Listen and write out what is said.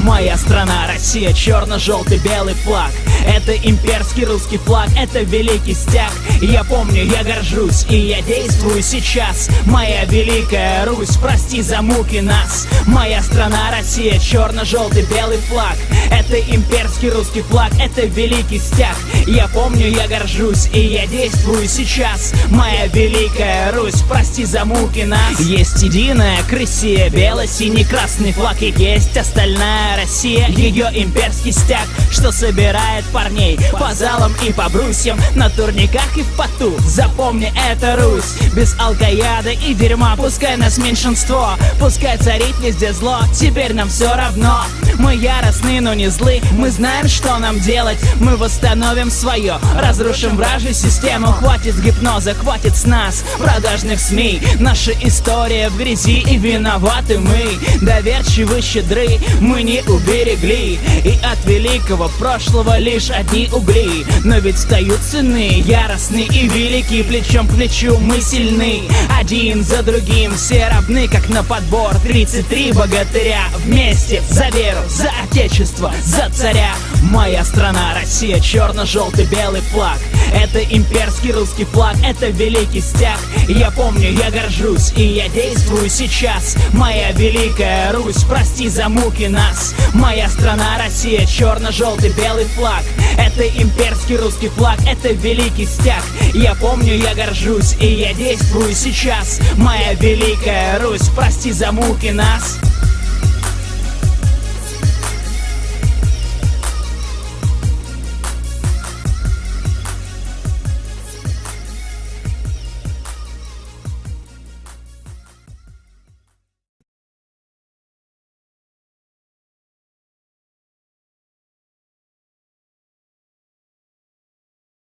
Моя страна, Россия, черно-желтый белый флаг. Это имперский русский флаг, это великий стяг. Я помню, я горжусь, и я действую сейчас. Моя великая Русь, прости за муки нас. Моя страна, Россия, черно-желтый белый флаг. Это имперский русский флаг, это великий стяг. Я помню, я горжусь, и я действую сейчас. Моя великая Русь, прости за муки нас. Есть единая Россия, бело-синий красный флаг. И есть остальная Россия, ее имперский стяг, что собирает парней по залам и по брусьям, на турниках и в поту. Запомни, это Русь, без алкояда и дерьма. Пускай нас меньшинство, пускай царит везде зло, теперь нам все равно. Мы яростны, но не злы, мы знаем, что нам делать. Мы восстановим свое, разрушим вражью систему. Хватит гипноза, хватит с нас продажных СМИ. Наша история в грязи, и виноваты мы. Доверчивы, щедры, мы не уберегли. И от великого прошлого лишь одни угли. Но ведь встают сыны, яростны и велики. Плечом к плечу мы сильны, один за другим все равны, как на подбор. 33 богатыря вместе за веру, за отечество, за царя. Моя страна, Россия, черно-желтый белый флаг. Это имперский русский флаг, это великий стяг. Я помню, я горжусь, и я действую сейчас. Моя великая Русь, прости за муки нас. Моя страна, Россия, черно-желтый белый флаг. Это имперский русский флаг, это великий стяг. Я помню, я горжусь, и я действую сейчас. Моя великая Русь, прости за муки нас.